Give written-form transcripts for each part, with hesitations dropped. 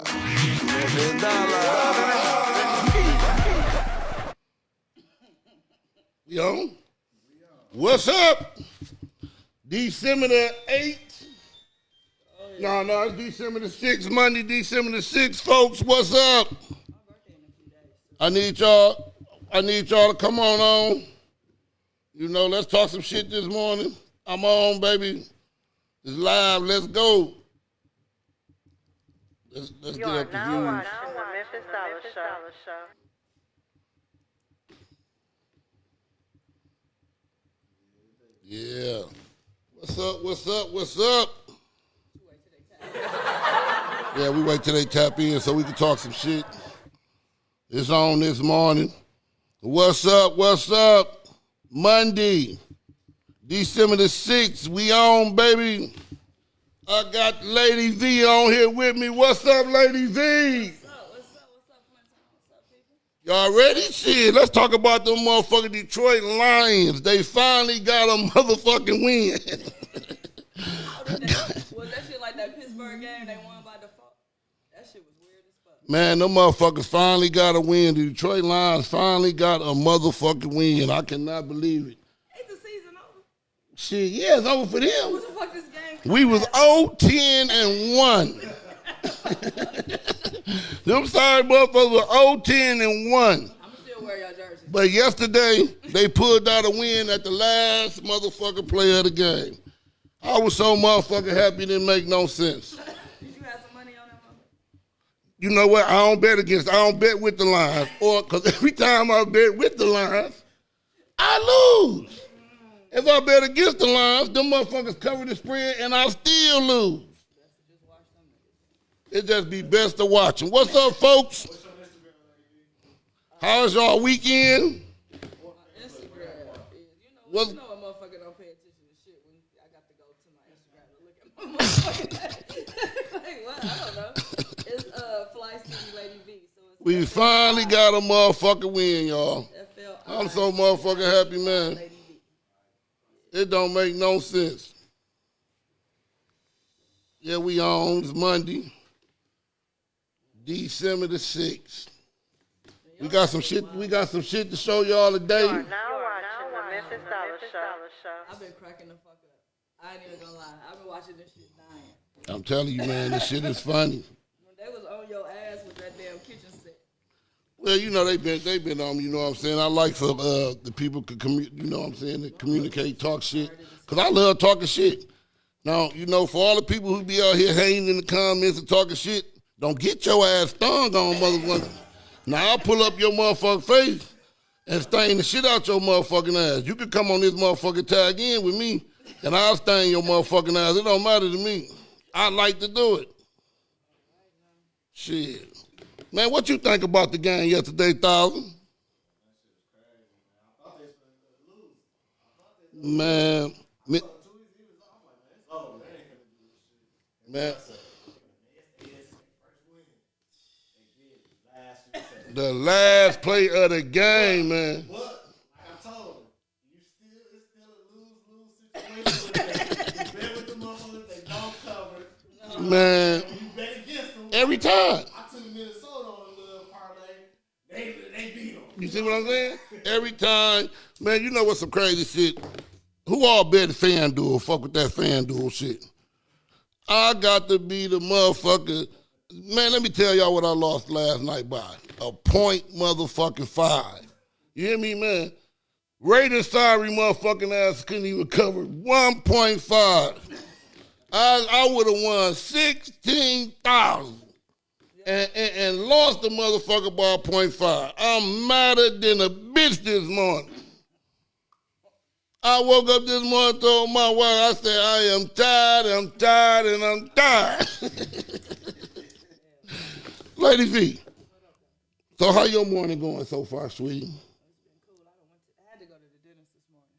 Memphis Dolla. We on? What's up? December the 8th. No, it's December the 6th, Monday, December the 6th, folks. What's up? I need y'all to come on. You know, let's talk some shit this morning. I'm on, baby. It's live. Let's go. Let's get up the views. Now watching the Memphis Dolla Show. Yeah. What's up? Yeah, we wait till they tap in so we can talk some shit. It's on this morning. What's up? Monday, December the 6th. We on, baby. I got Lady V on here with me. What's up, Lady V? What's up, people? Y'all ready? Shit, let's talk about them motherfucking Detroit Lions. They finally got a motherfucking win. Was that shit like that Pittsburgh game they won by default? That shit was weird as fuck. Man, them motherfuckers finally got a win. The Detroit Lions finally got a motherfucking win. I cannot believe it. Ain't the season over? Shit, yeah, it's over for them. What the fuck this game? We was 0-10-1. Them sorry motherfuckers were 0-10-1. I'ma still wear y'all jersey. But yesterday, they pulled out a win at the last motherfucking play of the game. I was so motherfucking happy it didn't make no sense. Did you have some money on that motherfucker? You know what? I don't bet with the Lions. Because every time I bet with the Lions, I lose. If I bet against the Lions, them motherfuckers cover the spread and I still lose. It just be best to watch them. What's up, folks? How's y'all weekend? Instagram. What? You know a motherfucker don't pay attention to shit when I got to go to my Instagram to look at my motherfucking like, what? I don't know. It's Fly City Lady V. So it's We finally got a motherfucking win, y'all. FL. I'm so motherfucking happy, man. Lady V. It don't make no sense. Yeah, we on. It's Monday, December the 6th. We got some shit to show y'all today. Now watching the Memphis Dolla Show. I've been cracking the fuck up. I ain't even gonna lie. I've been watching this shit dying. I'm telling you, man, this shit is funny. When they was on your ass with that damn kitchen set. Well, you know, they been on me, you know what I'm saying? I like for the people could you know what I'm saying, to communicate, talk shit. Because I love talking shit. Now, you know, for all the people who be out here hanging in the comments and talking shit, don't get your ass stung on, motherfucker. Now, I'll pull up your motherfucking face and stain the shit out your motherfucking ass. You can come on this motherfucking tag in with me, and I'll stain your motherfucking ass. It don't matter to me. I like to do it. Shit. Man, what you think about the game yesterday, Thousand? Man. The last play of the game, man. But, like I told him, it's still a lose-lose situation. You bet with the motherfuckers, they don't cover. Man. You bet against them. Every time. I took Minnesota on a little parlay. They beat them. You see what I'm saying? Every time. Man, you know what's some crazy shit? Who all bet FanDuel? Fuck with that FanDuel shit. I got to be the motherfucker. Man, let me tell y'all what I lost last night by. A point motherfucking 5. You hear me, man? Raiders sorry motherfucking ass couldn't even cover 1.5. I would have won 16,000 and lost the motherfucker by 0.5. I'm madder than a bitch this morning. I woke up this morning, told my wife, I said, I am tired, and I'm tired. Lady V, so how your morning going so far, sweetie? It's been cool. I had to go to the dentist this morning.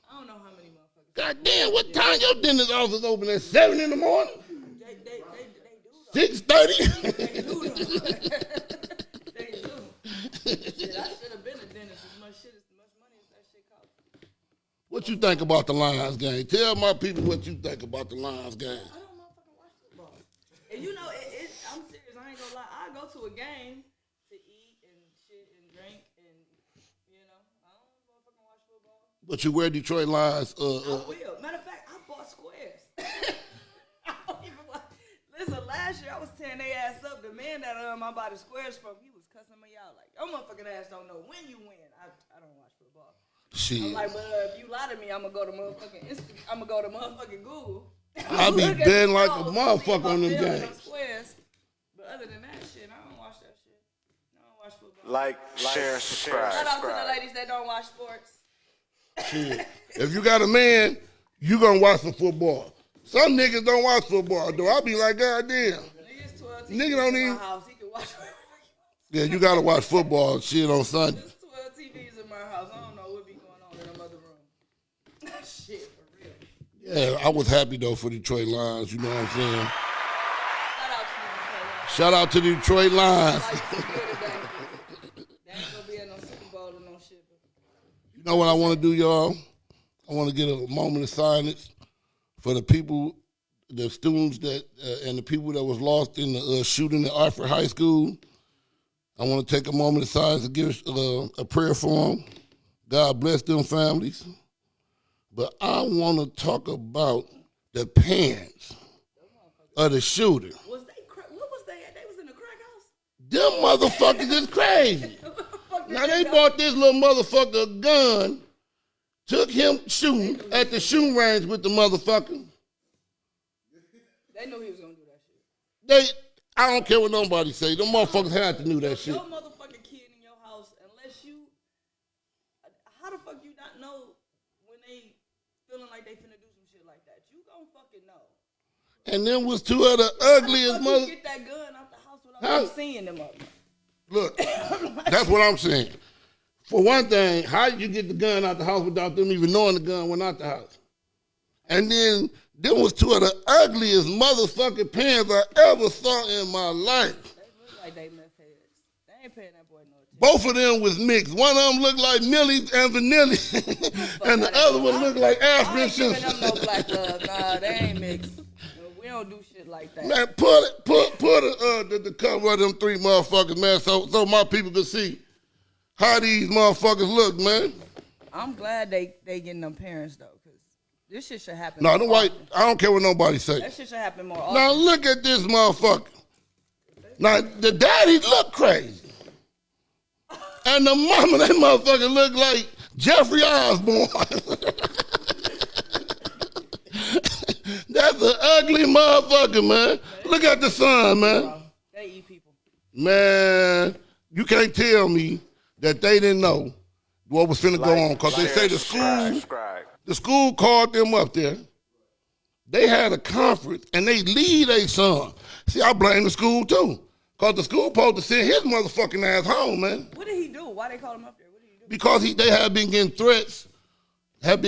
I don't know how many motherfuckers. God damn, what time your dentist office open at 7 in the morning? They do 6:30? They do They do. Shit, I should have been a dentist. As much money as that shit cost. What you think about the Lions game? Tell my people what you think about the Lions game. I don't motherfucking watch football. And you know, I'm serious. I ain't gonna lie. I go to a game to eat and shit and drink and, you know, I don't motherfucking watch football. But you wear Detroit Lions. I will. Matter of fact, I bought squares. I don't even watch. Listen, last year I was tearing their ass up. The man that I bought the squares from, he was cussing me out like, your motherfucking ass don't know when you win. I don't watch football. Shit. I'm like, but if you lie to me, I'm gonna go to motherfucking Google. I be betting like a motherfucker on them games. Squares. But other than that shit, I don't watch that shit. I don't watch football. Like, share, subscribe. Shout out to the ladies that don't watch sports. Shit. If you got a man, you gonna watch some football. Some niggas don't watch football, though. I be like, God damn. Niggas 12 Nigga TVs don't in even. my house. He can watch whatever he wants. Yeah, you gotta watch football shit on Sunday. There's 12 TVs in my house. I don't know what be going on in the other room. Shit, for real. Yeah, I was happy though for Detroit Lions. You know what I'm saying? Shout out to the Detroit Lions. Shout out to Detroit Lions. Like, you good today. They ain't gonna be in no Super Bowl or no shit. But You know what I want to do, y'all? I want to get a moment of silence for the people, the students that and the people that was lost in the shooting at Arford High School. I want to take a moment of silence to give a prayer for them. God bless them families. But I want to talk about the parents of the shooter. was they? What was they at? They was in the crack house. Them motherfuckers is crazy. Now they bought this little motherfucker a gun, took him shooting at the shooting range with the motherfucker. They knew he was gonna do that shit. I don't care what nobody say. Them motherfuckers had to know that shit. Your motherfucking kid in your house, unless you, how the fuck you not know when they feeling like they finna do some shit like that? You gon' fucking know. And then was two of the ugliest How the fuck mother. you get that gun out the house without you seeing them up? Look, that's what I'm saying. For one thing, how did you get the gun out the house without them even knowing the gun went out the house? And then them was two of the ugliest motherfucking parents I ever saw in my life. They look like they meth heads. They ain't paying that boy no attention. Both of them was mixed. One of them looked like Millie and Vanilli, and the other one looked like I Ashton ain't giving them no Simpson. black love. Nah, they ain't mixed. We don't do shit like that. Man, put the cover of them three motherfuckers, man, so my people can see how these motherfuckers look, man. I'm glad they getting them parents though, cause this shit should happen. No, the more white, often. I don't care what nobody say. That shit should happen more often. Now look at this motherfucker. Now the daddy look crazy, and the mama, that motherfucker look like Jeffrey Osborne. That's an ugly motherfucker, man. Look at the son, man. They eat people. Man, you can't tell me that they didn't know what was finna go on, because they say the school called them up there. They had a conference, and they leave their son. See, I blame the school, too, because the school supposed to send his motherfucking ass home, man. What did he do? Why they called him up there? What did he do? Because they had been getting threats. He had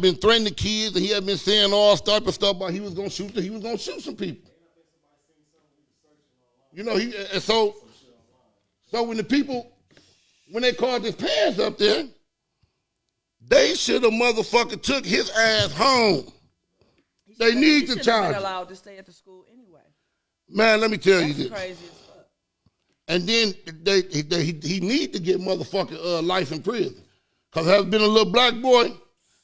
been threatening the kids, and he had been saying all type of stuff about he was gonna shoot some people. You know, so when they called his parents up there, they should have motherfucker took his ass home. They need to He shouldn't have charge been him. allowed to stay at the school anyway. Man, let me tell you That's this. crazy as fuck. And then he need to get motherfucking life in prison. Because had it been a little black boy,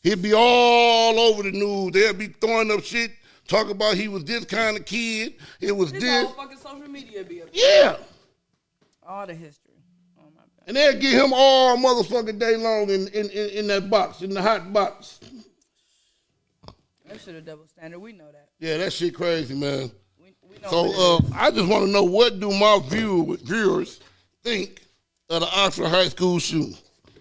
he'd be all over the news. They'd be throwing up shit, talking about he was this kind of kid. It was This this. whole fucking social media be up. Yeah. All the history. Oh my god. And they'd get him all motherfucking day long in that box, in the hot box. That shit a double standard. We know that. Yeah, that shit crazy, man. We know what it So is. I just want to know, what do my viewers think of the Oxford High School shooting?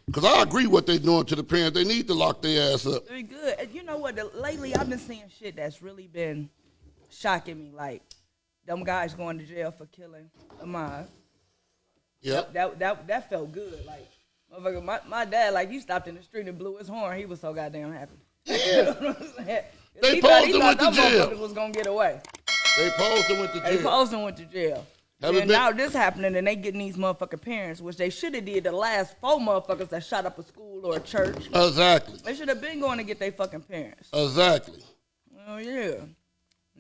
Because I agree what they doing to the parents. They need to lock their ass up. Very good. And you know what? Lately, I've been seeing shit that's really been shocking me. Like, them guys going to jail for killing Ahmaud. Yep. That felt good. Like, motherfucker, my dad, like, he stopped in the street and blew his horn. He was so goddamn happy. Yeah. You know what I'm saying? They he posted thought went to them jail. motherfuckers was going to get away. They posed and went to They jail. posed and went to jail. Have it And been- now this happening, and they getting these motherfucking parents, which they should have did the last 4 motherfuckers that shot up a school or a church. Exactly. They should have been going to get their fucking parents. Exactly. Oh yeah.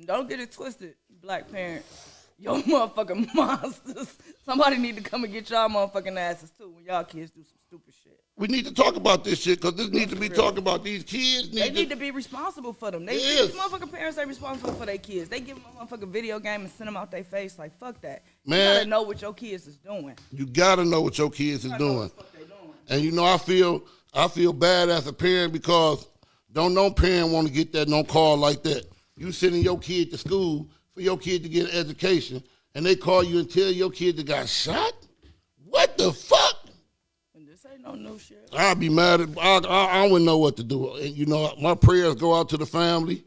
Don't get it twisted, black parents. Yo motherfucking monsters. Somebody need to come and get y'all motherfucking asses too when y'all kids do some stupid shit. We need to talk about this shit because this needs to be talked about. These kids They need to be responsible for them. These motherfucking parents ain't responsible for their kids. They give them a motherfucking video game and send them out their face like, fuck that. Man, you gotta know what your kids is doing. You gotta know what your kids is doing. And you know, I feel bad as a parent because no parent want to get that no call like that. You sending your kid to school for your kid to get an education, and they call you and tell your kid that got shot? What the fuck? And this ain't no new shit. I'd be mad. I wouldn't know what to do. And, you know, my prayers go out to the family,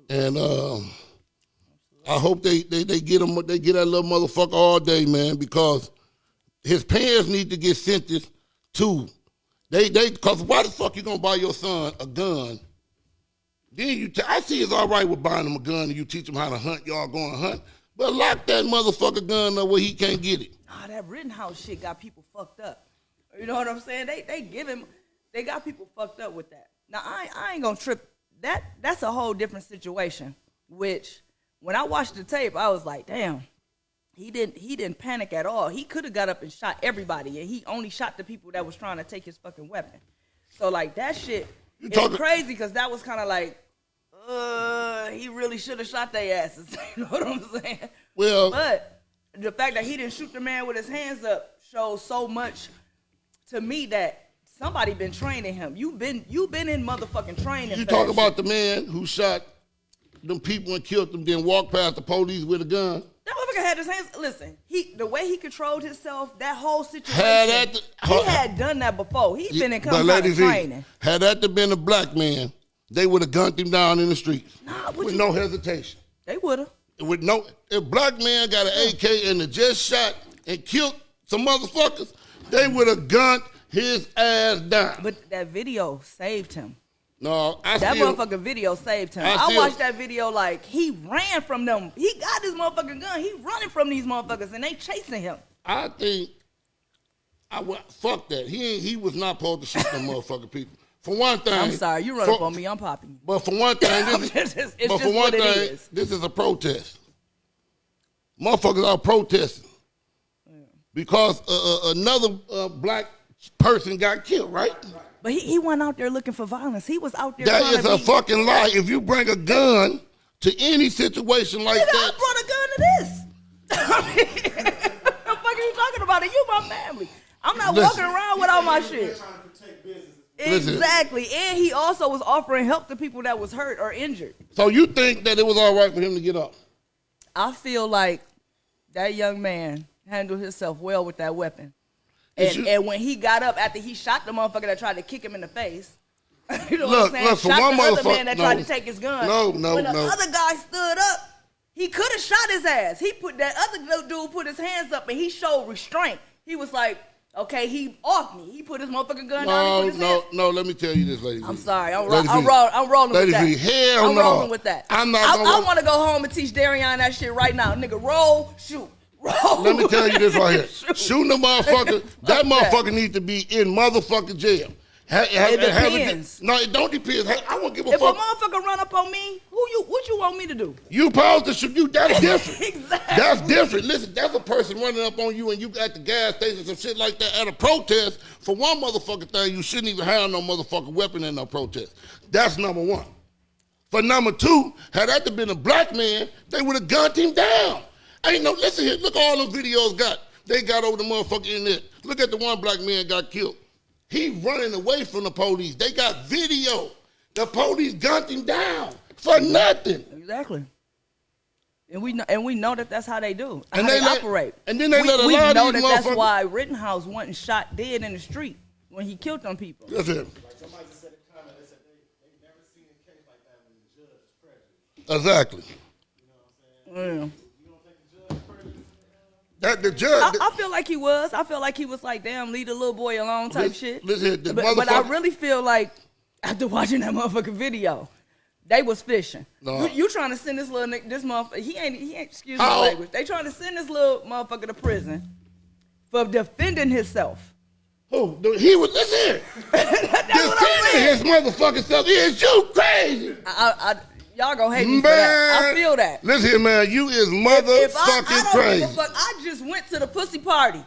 and I hope they get him. They get that little motherfucker all day, man, because his parents need to get sentenced too. Because why the fuck you gonna buy your son a gun? Then I see it's all right with buying him a gun and you teach him how to hunt. Y'all going to hunt, but lock that motherfucker gun up where he can't get it. Nah, that Rittenhouse shit got people fucked up. You know what I'm saying? They got people fucked up with that. Now I ain't gonna trip. That's a whole different situation. Which when I watched the tape, I was like, damn, he didn't panic at all. He could have got up and shot everybody, and he only shot the people that was trying to take his fucking weapon. So like that shit is crazy because that was kind of like, he really should have shot their asses. You know what I'm saying? Well, but the fact that he didn't shoot the man with his hands up shows so much to me that somebody been training him. You've been in motherfucking training. You talk about the man who shot them people and killed them, then walked past the police with a gun. That motherfucker had his hands. Listen, the way he controlled himself, that whole situation, he had done that before. He's been in some kind of training. Had that been a black man, they would have gunned him down in the streets with no hesitation. They would have. If black man got an AK and just shot and killed some motherfuckers, they would have gunned his ass down. But that video saved him. No, that motherfucking video saved him. I watched that video like he ran from them. He got his motherfucking gun. He running from these motherfuckers and they chasing him. I think fuck that. He was not supposed to shoot them motherfucking people. For one thing, I'm sorry, you run up on me. I'm popping you. But for one thing, this is a protest. Motherfuckers are protesting because another black person got killed, right? But he went out there looking for violence. He was out there. That is a fucking lie. If you bring a gun to any situation like that, I brought a gun to this. What the fuck are you talking about? You my family. I'm not walking around with all my shit. Exactly. And he also was offering help to people that was hurt or injured. So you think that it was all right for him to get up? I feel like that young man handled himself well with that weapon. And when he got up after he shot the motherfucker that tried to kick him in the face, you know what I'm saying? Shot the other man that tried to take his gun. When the other guy stood up, he could have shot his ass. That other dude put his hands up and he showed restraint. He was like, okay, he off me. He put his motherfucking gun down. No. Let me tell you this, lady. I'm sorry. I'm rolling with that. Hell I'm rolling with that. I want to go home and teach Darian that shit right now. Nigga, roll, shoot. Roll. Let me tell you this right here. Shooting a motherfucker, that motherfucker needs to be in motherfucking jail. It depends. No, it don't depend. I won't give a fuck. If a motherfucker run up on me, what you want me to do? You supposed to shoot you. That's different. Exactly. That's different. Listen, that's a person running up on you and you at the gas station, some shit like that at a protest. For one motherfucking thing, you shouldn't even have no motherfucking weapon in no protest. That's number one. For number two, had that been a black man, they would have gunned him down. Listen here, look all those videos they got over the motherfucker in there. Look at the one black man got killed. He running away from the police. They got video. The police gunned him down for nothing. Exactly. And we know that that's how they do. How they operate. And then they let a lot of these motherfuckers. That's why Rittenhouse went and shot dead in the street when he killed them people. That's it. Like somebody just said in the comment, they said they never seen a case like that when the judge is prejudiced. Exactly. You know what I'm saying? Yeah. The judge. I feel like he was. I feel like he was like, damn, leave the little boy alone type shit. Listen, but I really feel like after watching that motherfucking video, they was fishing. No. You trying to send this motherfucker? He ain't. Excuse my language. They trying to send this little motherfucker to prison for defending himself. Who? He was. Listen. Defending his motherfucking self. Is you crazy? Y'all gonna hate me for that. I Man, feel that. Listen here, man. You is If I motherfucking don't crazy. give a fuck, I just went to the pussy party.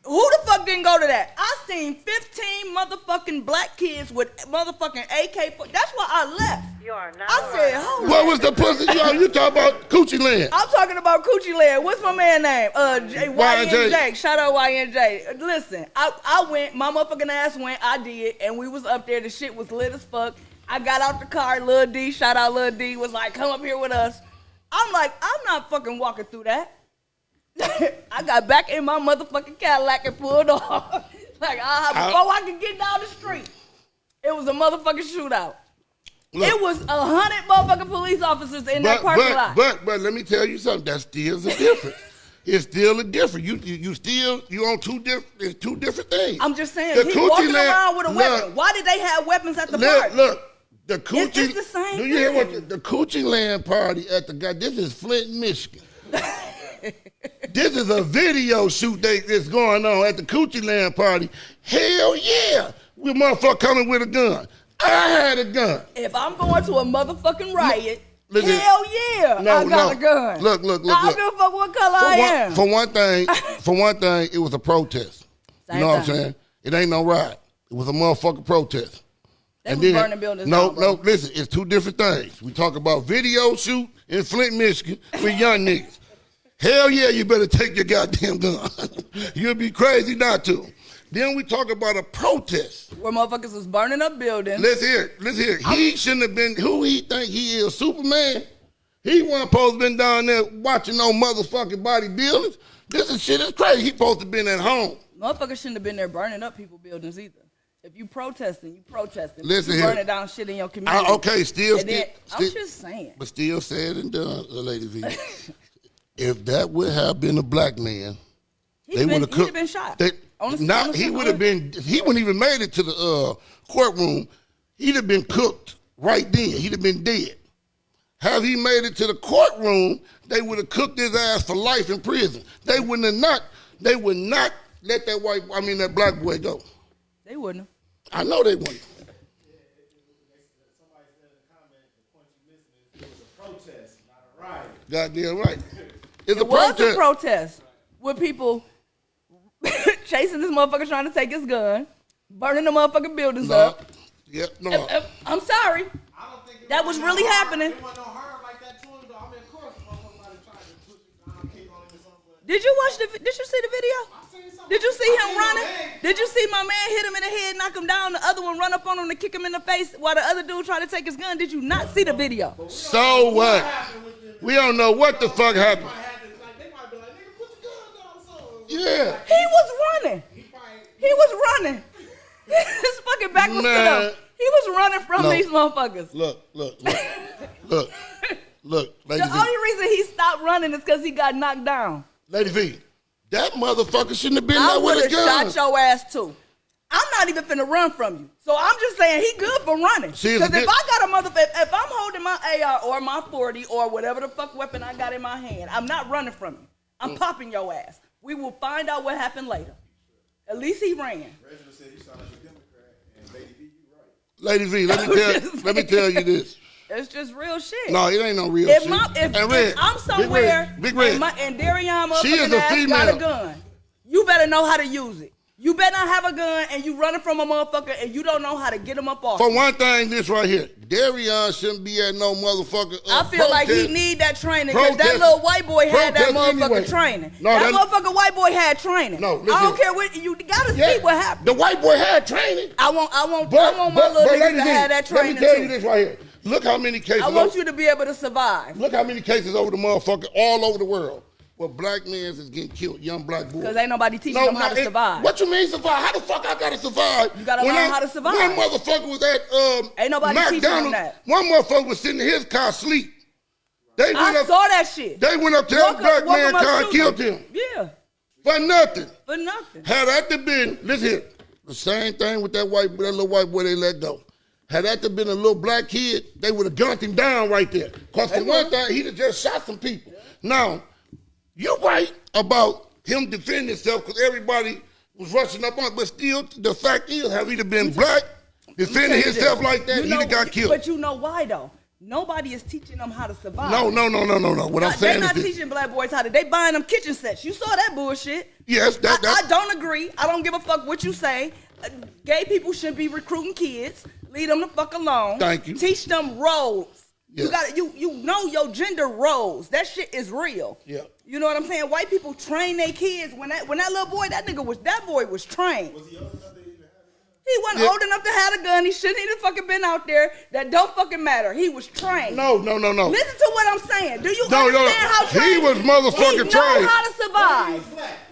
Who the fuck didn't go to that? I seen 15 motherfucking black kids with motherfucking AK. That's why I left. You are not. I said, hold What on. was the pussy? Yo, you talk about Coochie Land. I'm talking about Coochie Land. What's my man name? YNJ. YNJ. Shout out YNJ. Listen, I went, my motherfucking ass went, I did, and we was up there. The shit was lit as fuck. I got out the car, Lil D, shout out Lil D, was like, come up here with us. I'm like, I'm not fucking walking through that. I got back in my motherfucking Cadillac and pulled off. Like, before I could get down the street, it was a motherfucking shootout. Look, It was 100 motherfucking police officers in that parking lot. But let me tell you something. That still is a difference. It's still a difference. You on two different things. I'm just saying, The he Coochie walking Land- around with a weapon. look, Why did they have weapons at the party? Look, the Coochie. It's the same Do you hear thing. what the Coochie Land party at the guy? This is Flint, Michigan. This is a video shoot that's going on at the Coochie Land party. Hell yeah, we motherfucker coming with a gun. I had a gun. If I'm going to a motherfucking riot, Listen, hell yeah, I got a gun. Look. I don't give a fuck what color I am. For one thing, it was a protest. Same You know what I'm thing. saying? It ain't no riot. It was a motherfucking protest. They was burning buildings No, down, bro. listen, it's two different things. We talk about video shoot in Flint, Michigan for young niggas. Hell yeah, you better take your goddamn gun. You'll be crazy not to. Then we talk about a protest. Where motherfuckers was burning up buildings. Let's hear it. He shouldn't have been who he think he is, Superman. He wasn't supposed to been down there watching no motherfucking bodybuilders. This is shit is crazy. He supposed to been at home. Motherfuckers shouldn't have been there burning up people buildings either. If you protesting, you protesting. Listen you here. burning down shit in your community. Okay, still, And then, I'm still, just saying. but still said and done, Lady V. If that would have been a black man, He'd they would have cooked. been shot. He would have been. He wouldn't even made it to the courtroom. He'd have been cooked right then. He'd have been dead. Have he made it to the courtroom, they would have cooked his ass for life in prison. They would not let that black boy go. They wouldn't. I know they wouldn't. Somebody said in the comment, the point you missing is it was a protest, not a riot. Goddamn right. It's It was a protest with people chasing this motherfucker trying to take his gun, burning the motherfucking buildings up. Yep, no. I'm sorry. I don't think That was really happening. It wasn't no harm like that to him, though. I mean, of course, motherfucker might have tried to push his down, kick on him or something. Did you see the video? Did you see him running? Did you see my man hit him in the head, knock him down, the other one run up on him to kick him in the face while the other dude tried to take his gun? Did you not see the video? So what? We don't know what the fuck happened. They might be like, nigga, put the gun down. So Yeah. He was running. He was running. His fucking back was Man. to them. He was running from No. these motherfuckers. Look. Lady The V. only reason he stopped running is because he got knocked down. Lady V. That motherfucker shouldn't have been I there would with a have gun. shot your ass too. I'm not even finna run from you. So I'm just saying he good for running. See, Because it's a if I got a motherfucker, if I'm holding my AR or my 40 or whatever the fuck weapon I got in my hand, I'm not running from you. I'm popping your ass. We will find out what happened later. At least he ran. Reginald said you sound like a Democrat, and Lady V, you right. Lady V, let me tell you this. It's just real shit. No, it ain't no real If, shit. if Red, I'm somewhere Big Red. and Darian She is motherfucking a ass got female. a gun, you better know how to use it. You better not have a gun and you running from a motherfucker and you don't know how to get him up off. For one thing, this right here, Darian shouldn't be at no motherfucker. I feel like he protest. need that training because that Protest- little white boy had that protest motherfucker anyway. training. No, that that- motherfucker white boy had training. No, I listen. don't care what you gotta Yeah, see what happened. The white boy had training. I want my little niggas Lady to V, have that let training me tell you too. this right here. Look how many cases. I want you to be able to survive Look how many cases over the motherfucker all over the world where black men is getting killed, young black boys. because ain't nobody teaching them how to survive. What you mean survive? How the fuck I gotta survive? You gotta learn how to survive. One motherfucker was at Ain't nobody teaching them McDonald's. that. One motherfucker was sitting in his car asleep. They I went up. saw that shit. They went up to Woke that black woke man him up car and shooting. killed him Yeah, for nothing. for nothing. Had that to been, listen here, the same thing with that little white boy they let go. Had that to been a little black kid, they would have gunned him down right there. Because for one thing, he'd have just shot some people. Now, you're right about him defending himself because everybody was rushing up on it, but still, the fact is, have he been black, defending himself like that, he'd have got killed. But you know why though? Nobody is teaching them how to survive. No. What I'm saying They're is not this. teaching black boys how to. They buying them kitchen sets. You saw that bullshit. Yes, I don't agree. I don't give a fuck what you say. Gay people shouldn't be recruiting kids. Leave them the fuck alone. Thank you. Teach them roles. Yes. You got you know your gender roles. That shit is real. Yeah. You know what I'm saying? White people train their kids. When that little boy, that boy was trained. Was he old enough to even have it? He wasn't old enough to have a gun. He shouldn't even fucking been out there. That don't fucking matter. He was trained. No. Listen to what I'm saying. Do you No, understand how trained? he was motherfucking He trained. know how to survive.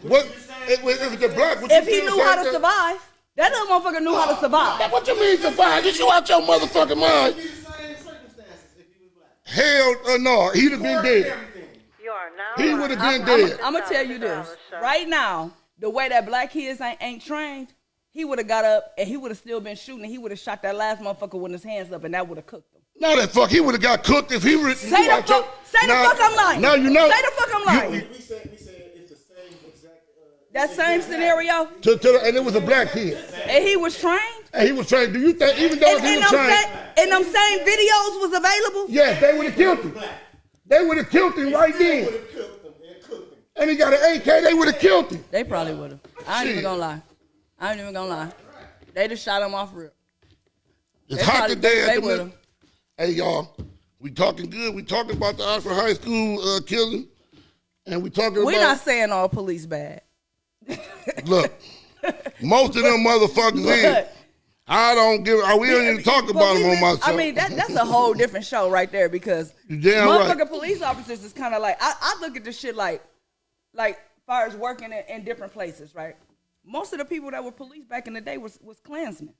What? If the black, what If you he feel knew how like to that? survive, that little motherfucker knew how to survive. What you mean survive? Did you out your motherfucking mind? Be the same circumstances if he was black. Hell no, he'd have been dead. Everything. You are now. He would have been dead. I'm gonna tell you this right now. The way that black kids ain't trained, he would have got up and he would have still been shooting. And he would have shot that last motherfucker with his hands up, and that would have cooked him. No, that fuck, he would have got cooked if he was. Say the fuck I'm lying. Now you know. Say the fuck I'm lying. We said it's the same exact. That same scenario, And it was a black kid. and he was trained. And he was trained. Do you think, even though he was trained, And them same videos was available? yes, they would have killed him. They would have killed him right then. Would have cooked them and cooked them. And he got an AK, they would have killed him. They probably would have. I ain't even Shit. gonna lie. They just shot him off rip. It's They hot probably- today they at the would've. minute. Hey, y'all, we talking good. We talking about the Oxford High School killing. And we talking We're about, not saying all police bad. look, most of them motherfuckers in. But- I don't give, we don't even talk about them on my show. I mean, that's a whole different show right there because You damn right. motherfucking police officers is kind of like, I look at this shit like far as working in different places, right? Most of the people that were police back in the day was Klansmen.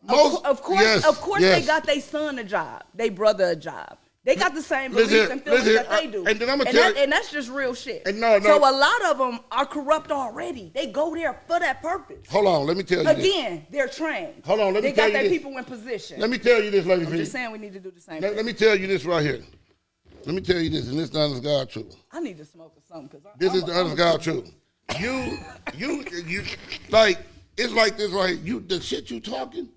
Of course, yes. they got their son a job, their brother a job. They got the same beliefs and feelings that they do. And then I'ma tell you- and that's just real shit. And no. So a lot of them are corrupt already. They go there for that purpose. Hold on, let me tell you this. Again, they're trained. Hold on, let me they tell got you their this. people in position. Let me tell you this, ladies I'm and just gentlemen. saying we need to do the same Let thing. me tell you this right here. Let me tell you this, and this is the honest God truth. I need to smoke or something because This is the honest God truth. You, like, it's like this right here. The shit you talking,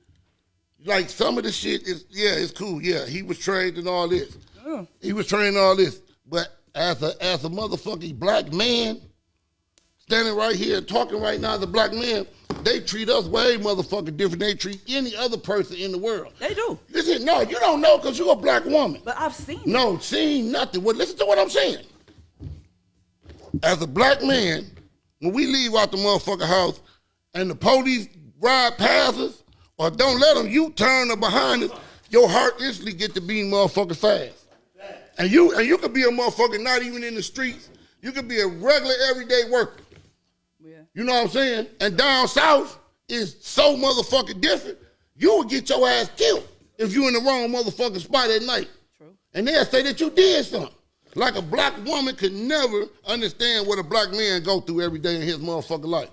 like some of the shit is, it's cool. Yeah, he was trained and all this. He was trained and all this. But as a motherfucking black man, standing right here and talking right now as a black man, they treat us way motherfucking different than they treat any other person in the world. They do. Listen, no, you don't know because you're a black woman. But I've seen it. No, seen nothing. Well, listen to what I'm saying. As a black man, when we leave out the motherfucking house and the police ride past us or don't let them U-turn or behind us, your heart instantly get to beating motherfucking fast. And you could be a motherfucker not even in the streets. You could be a regular everyday worker. Yeah. You know what I'm saying? And down south is so motherfucking different. You would get your ass killed if you in the wrong motherfucking spot at night. True. And they'll say that you did something. Like a black woman could never understand what a black man go through every day in his motherfucking life.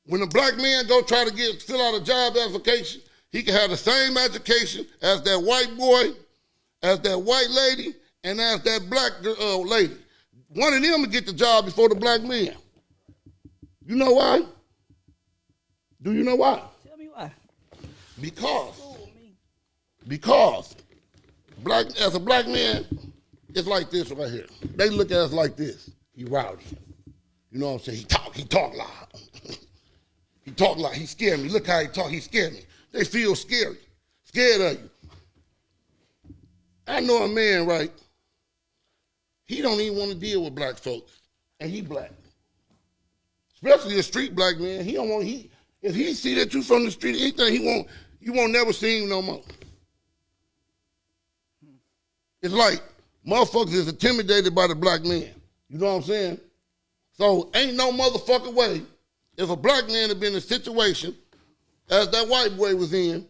When a black man go try to fill out a job application, he can have the same education as that white boy, as that white lady, and as that black lady. One of them will get the job before the black man. You know why? Do you know why? Tell me why. Because as a black man, it's like this right here. They look at us like this. He rowdy. You know what I'm saying? He talk loud. He talk loud. He scared me. Look how he talk. He scared me. They feel scared of you. I know a man, right? He don't even want to deal with black folks, and he black. Especially a street black man. He don't want if he see that you from the street, anything you won't never see him no more. It's like motherfuckers is intimidated by the black man. You know what I'm saying? So ain't no motherfucking way if a black man had been in a situation as that white boy was in,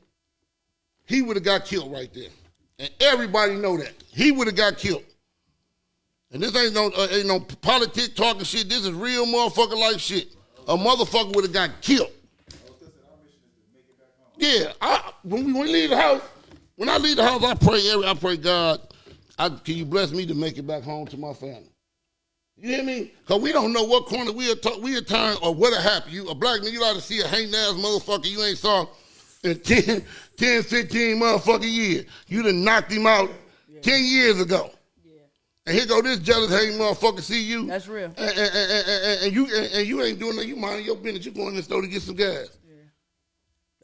he would have got killed right there. And everybody know that. He would have got killed. And this ain't no politics talking shit. This is real motherfucking life shit. A motherfucker would have got killed. Yeah, when we leave the house, I pray God, can you bless me to make it back home to my family? You hear me? Because we don't know what corner we'll turn or what'll happen. You a black man, you ought to see a hating ass motherfucker you ain't saw in 10, 15 motherfucking years. You done knocked him out 10 years ago. And here go this jealous hating motherfucker see you. That's real. And you ain't doing nothing. You minding your business. You going in the store to get some gas.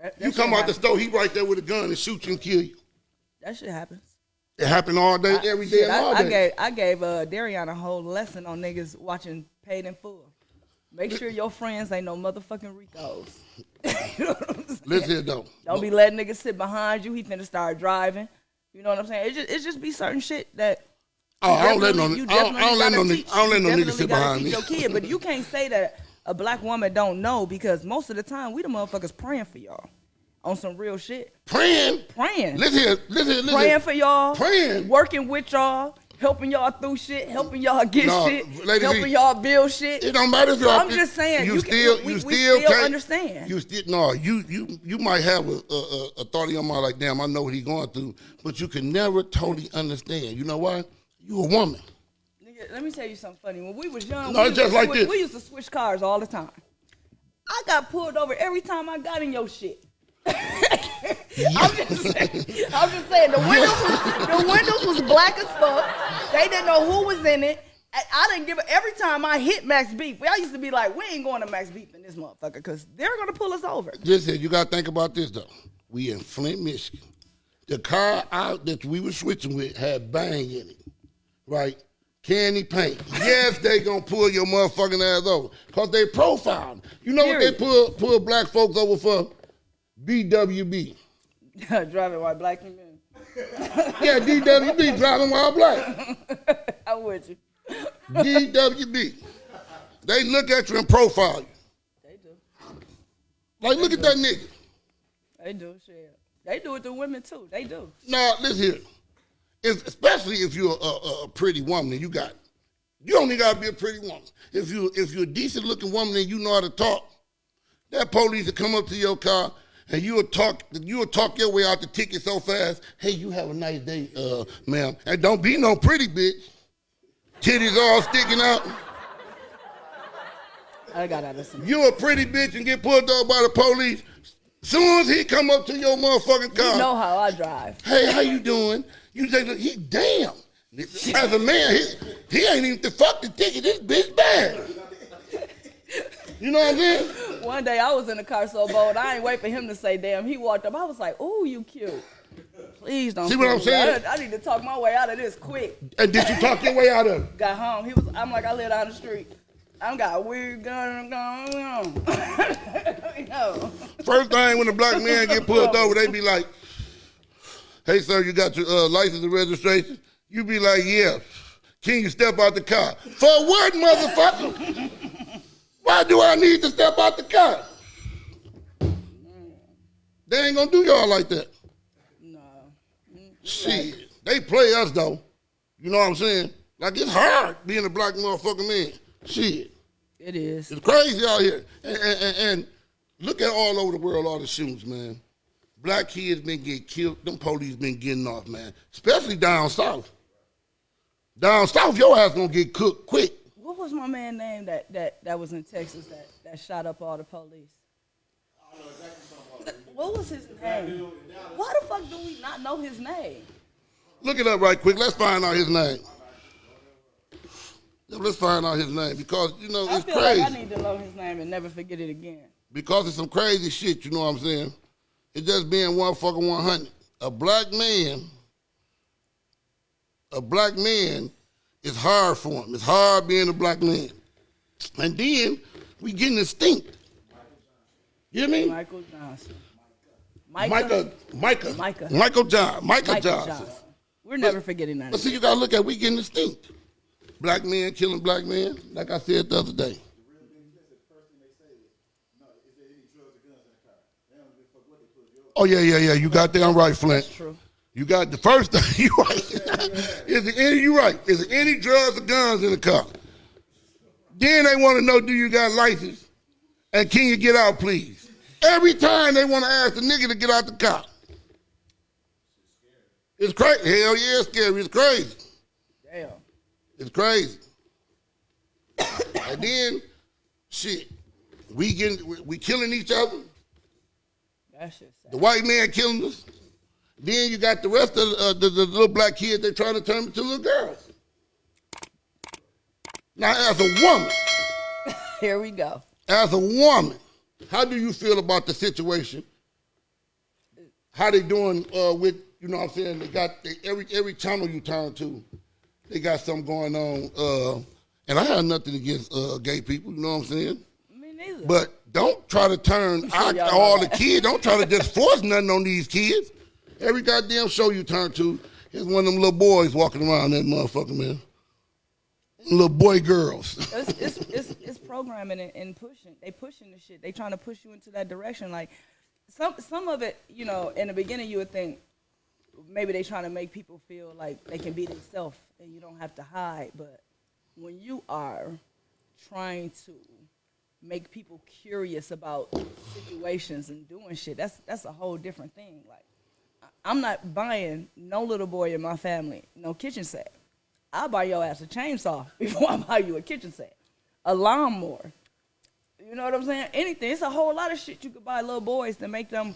That You come out the store, he right there with a gun and shoot you and kill you. That shit happens. It happened all day, every day, and all day. I gave Darian a whole lesson on niggas watching Paid in Full. Make sure your friends ain't no motherfucking Ricos. You know what I'm saying? Listen here, though. Don't be letting niggas sit behind you. He finna start driving. You know what I'm saying? It just be certain shit that. I don't let no niggas sit behind me. Your kid, but you can't say that a black woman don't know because most of the time we the motherfuckers praying for y'all on some real shit. Praying. Listen here. Praying for y'all. Praying. Working with y'all. Helping y'all through shit, helping y'all get shit, lady, helping y'all build shit. It don't matter if y'all. I'm just saying, we still understand. You might have a thought in your mind like, damn, I know what he's going through, but you can never totally understand. You know why? You a woman. Nigga, let me tell you something funny. When we was young, we used to switch cars all the time. I got pulled over every time I got in your shit. I'm just saying the windows was black as fuck. They didn't know who was in it. I didn't give a, every time I hit Max Beef, I used to be like, we ain't going to Max Beef in this motherfucker because they're gonna pull us over. Just you gotta think about this though. We in Flint, Michigan. The car out that we were switching with had bang in it, right? Candy paint. Yes, they gonna pull your motherfucking ass over because they profiled. You know what they pull black folks over for? BWB. Driving while black men. Yeah, DWB, driving while black. I'm with you. DWB. They look at you and profile you. They do. Like, look at that nigga. They do, shit. They do it to women too. They do. Now, listen here. Especially if you're a pretty woman and you only gotta be a pretty woman. If you're a decent looking woman and you know how to talk, that police will come up to your car and you will talk your way out the ticket so fast. Hey, you have a nice day, ma'am. And don't be no pretty bitch. Titties all sticking out. I got out of some. You a pretty bitch and get pulled over by the police. Soon as he come up to your motherfucking car. You know how I drive. Hey, how you doing? You say, he damn. As a man, he ain't even the fuck the ticket. This bitch bad. You know what I'm saying? One day I was in the car so bold, I ain't wait for him to say damn. He walked up. I was like, ooh, you cute. Please don't. See what I'm saying? I need to talk my way out of this quick. And did you talk your way out of it? Got home. I'm like, I live down the street. I got a weird gun going on. First thing when a black man get pulled over, they be like, hey, sir, you got your license and registration? You be like, yeah. Can you step out the car? For what, motherfucker? Why do I need to step out the car? They ain't gonna do y'all like that. No. Shit. They play us, though. You know what I'm saying? Like, it's hard being a black motherfucking man. Shit. It is. It's crazy out here. And look at all over the world, all the shootings, man. Black kids been getting killed. Them police been getting off, man. Especially down south. Down south, your ass gonna get cooked quick. What was my man name that was in Texas that shot up all the police? I don't know exactly something. What was his name? Why the fuck do we not know his name? Look it up right quick. Let's find out his name. Let's find out his name because, you know, it's crazy. I feel like I need to know his name and never forget it again. Because it's some crazy shit, you know what I'm saying? It's just being one fucking 100. A black man is hard for him. It's hard being a black man. And then we getting extinct. You hear me? Michael Johnson. Michael Johnson. We're never forgetting that. But see, you gotta look at we getting extinct. Black men killing black men, like I said the other day. Oh, yeah. You got that right, Flint. That's true. You got the first thing. You right. Is there any drugs or guns in the car? Then they want to know, do you got a license? And can you get out, please? Every time they want to ask the nigga to get out the car. It's crazy. Hell yeah, it's scary. It's crazy. Damn. It's crazy. And then, shit, we killing each other. That shit's sad. The white man killing us. Then you got the rest of the little black kids they're trying to turn into little girls. Now, as a woman, Here we go. as a woman, how do you feel about the situation? How they doing with, you know what I'm saying? They got every channel you turn to, they got something going on. And I have nothing against gay people, you know what I'm saying? Me neither. But don't try to turn all the kids. Don't try to just force nothing on these kids. Every goddamn show you turn to, here's one of them little boys walking around that motherfucker, man. Little boy girls. It's programming and pushing. They pushing the shit. They trying to push you into that direction. Like some of it, you know, in the beginning you would think maybe they trying to make people feel like they can be themselves and you don't have to hide. But when you are trying to make people curious about situations and doing shit, that's a whole different thing. Like I'm not buying no little boy in my family no kitchen set. I'll buy your ass a chainsaw before I buy you a kitchen set, a lawnmower. You know what I'm saying? Anything. It's a whole lot of shit you could buy little boys to make them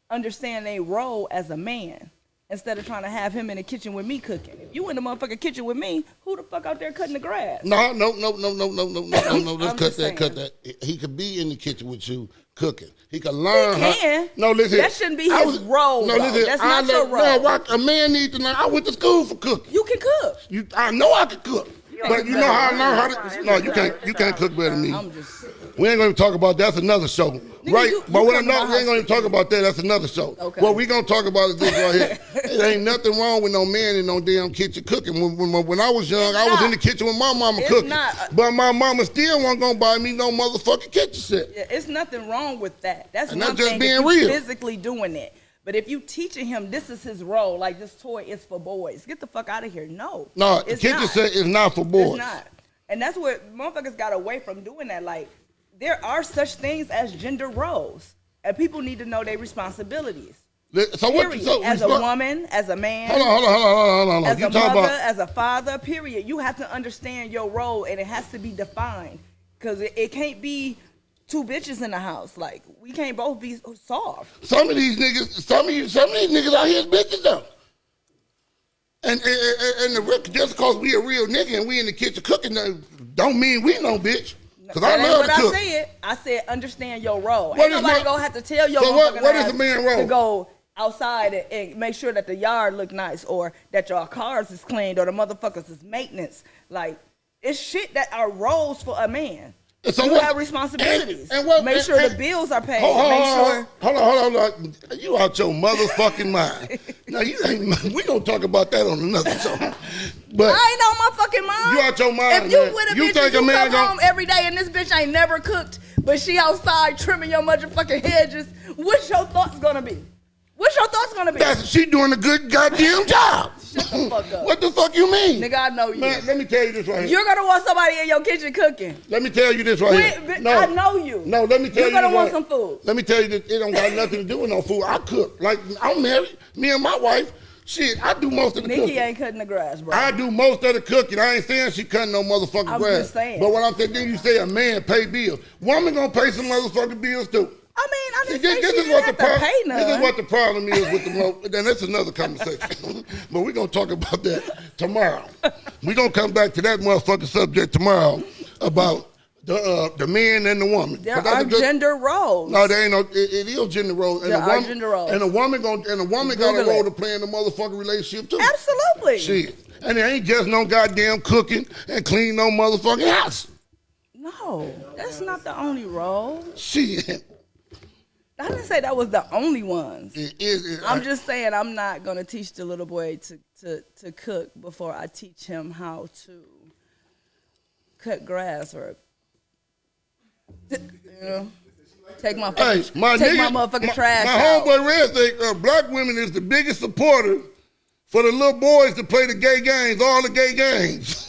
understand their role as a man instead of trying to have him in the kitchen with me cooking. If you in the motherfucking kitchen with me, who the fuck out there cutting the grass? No. Let's cut that. He could be in the kitchen with you cooking. He could learn. He can. No, listen. That shouldn't be his role. No, listen. That's not your role. No, a man needs to learn. I went to school for cooking. You can cook. I know I can cook. But you know how I learned how to. No, you can't cook better than me. I'm just. We ain't going to talk about that. That's another show, right? But we ain't going to talk about that. That's another show. Okay. What we going to talk about is this right here. There ain't nothing wrong with no man in no damn kitchen cooking. When I was young, I was in the kitchen with my mama cooking. But my mama still wasn't going to buy me no motherfucking kitchen set. Yeah, it's nothing wrong with that. That's and one that's just thing being if you real. physically doing it. But if you teaching him this is his role, like this toy is for boys, get the fuck out of here. No, the kitchen set is not for boys. It's not. And that's what motherfuckers got away from doing that. Like, there are such things as gender roles, and people need to know their responsibilities. So period. As a woman, as a man, hold on. As a mother, as a father, period. You have to understand your role, and it has to be defined. Because it can't be two bitches in the house. Like, we can't both be soft. Some of these niggas out here is bitches though. And just because we a real nigga and we in the kitchen cooking, don't mean we no bitch. Because I love to cook. I said understand your role. Ain't nobody gonna have to tell your what is the man role? To go outside and make sure that the yard look nice or that your cars is cleaned or the motherfuckers is maintenance. Like, it's shit that are roles for a man. So you have responsibilities. Make sure the bills are paid. Hold on. You out your motherfucking mind. Now we gonna talk about that on another show. But I ain't on my fucking mind. You out your mind. If you with a bitch, you come home every day and this bitch ain't never cooked, but she outside trimming your motherfucking hedges, what's your thoughts gonna be? She doing a good goddamn job. Shut the fuck up. What the fuck you mean? Nigga, I know you. Man, let me tell you this right here. You're gonna want somebody in your kitchen cooking. Let me tell you this right here. No, I know you. No, let me tell you. You're gonna want some food. Let me tell you this. It don't got nothing to do with no food. I cook. Like, I'm married. Me and my wife. Shit, I do most of the cooking. Nikki ain't cutting the grass, bro. I do most of the cooking. I ain't saying she cutting no motherfucking grass. I'm just saying. But what I'm saying, then you say a man pay bills. Woman gonna pay some motherfucking bills too. I mean, I didn't say she didn't have to pay none. This is what the problem is with the then that's another conversation. But we're going to talk about that tomorrow. We're going to come back to that motherfucking subject tomorrow about the man and the woman. There are gender roles. No, there ain't no. It is gender roles. There are gender roles. And a woman got a role to play in the motherfucking relationship too. Absolutely. Shit. And it ain't just no goddamn cooking and clean no motherfucking house. No, that's not the only role. Shit. I didn't say that was the only ones. I'm just saying I'm not gonna teach the little boy to cook before I teach him how to cut grass or take my motherfucking trash out. My homeboy Red think black women is the biggest supporter for the little boys to play the gay games, all the gay games.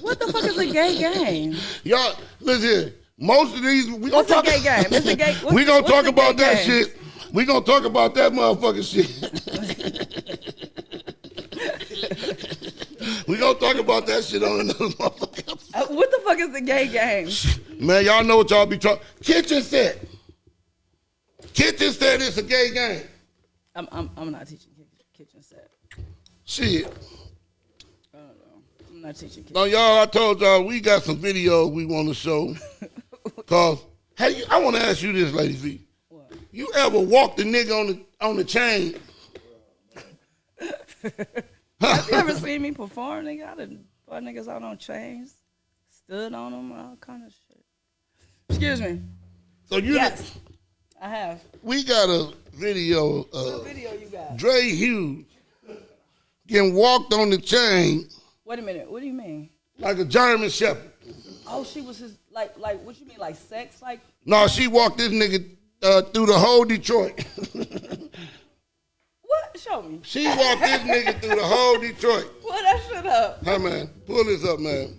What the fuck is a gay game? Y'all, listen. Most of these, we gonna talk. What's a gay game? It's a gay. We gonna talk about that shit. We gonna talk about that motherfucking shit. We gonna talk about that shit on another motherfucking episode. What the fuck is the gay game? Man, y'all know what y'all be talking. Kitchen set. Kitchen said it's a gay game. I'm not teaching kitchen set. Shit. I don't know. I'm not teaching kitchen. Now, y'all, I told y'all we got some videos we want to show. Cause hey, I want to ask you this, Lady V. What? You ever walked a nigga on the chain? Have you ever seen me perform, nigga? I done put niggas out on chains, stood on them, all kind of shit. Excuse me. So you Yes, I have. we got a video What of video you got? Dre Hughes getting walked on the chain Wait a minute. What do you mean? like a German Shepherd. Oh, she was his like what you mean like sex like? No, she walked this nigga through the whole Detroit. What? Show me. She walked this nigga through the whole Detroit. Pull that shit up. Hey, man, pull this up, man.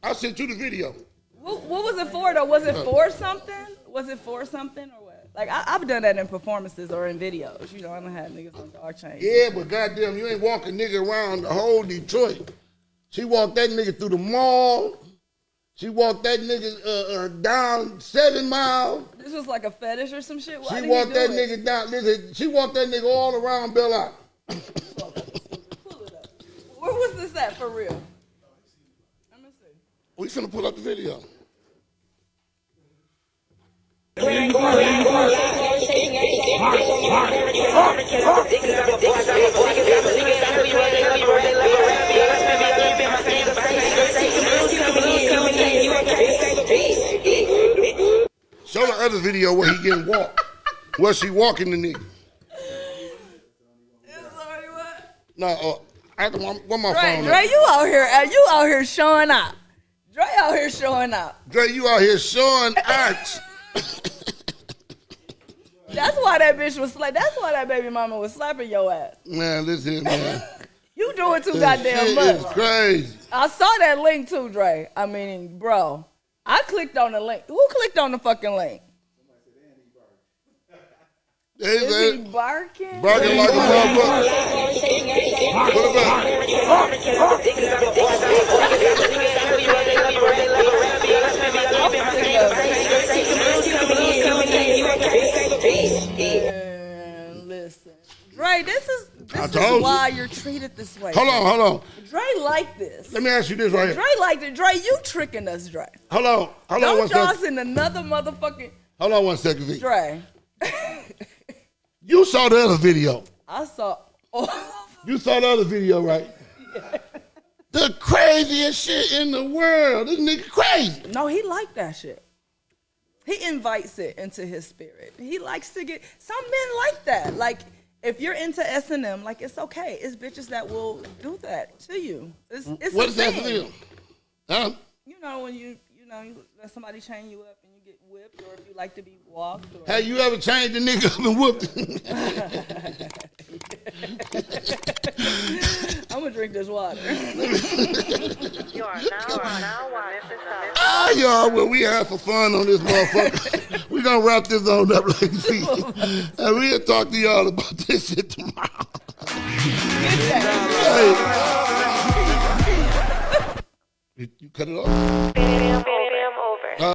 I sent you the video. What was it for though? Was it for something? Was it for something or what? Like I've done that in performances or in videos. You know, I done had niggas on dog chains. Yeah, but goddamn, you ain't walking nigga around the whole Detroit. She walked that nigga through the mall. She walked that nigga down 7 miles. This was like a fetish or some shit. Why She did walked he that do it? nigga down. Listen, she walked that nigga all around Bel Air. Pull it up. Where was this at for real? Let me see. We finna pull up the video. Show the other video where he getting walked. Where she walking the nigga. It's already what? No, where my Dre, phone Dre, at? you out here showing up. Dre out here showing up. Dre, you out here showing arts. That's why that bitch was like. That's why that baby mama was slapping your ass. Man, listen, man. You doing too This goddamn shit much. is crazy. I saw that link too, Dre. I mean, bro, I clicked on the link. Who clicked on the fucking link? Is he barking? Barking like a motherfucker. Put it back. Man, listen, Dre, this is told you. why you're treated this way. Hold on. Dre like this. Let me ask you this right here. Dre liked it. Dre, you tricking us, Dre. Hold on one Don't y'all second. send another motherfucking Hold on 1 second, V. Dre. You saw the other video. I saw. Oh, You saw the other video, right? The craziest shit in the world. This nigga crazy. no, he liked that shit. He invites it into his spirit. He likes to get. Some men like that. Like if you're into S&M, like it's okay. It's bitches that will do that to you. It's What a is that thing. for you? Huh? You know when you let somebody chain you up and you get whipped, or if you like to be walked. Or Hey, you ever changed a nigga up and whooped him? I'm gonna drink this water. You are now watching Memphis Dolla. Ah, y'all, well, we had some fun on this motherfucker. We gonna wrap this on up, like see. And we'll talk to y'all about this shit tomorrow. Hey. You cut it off?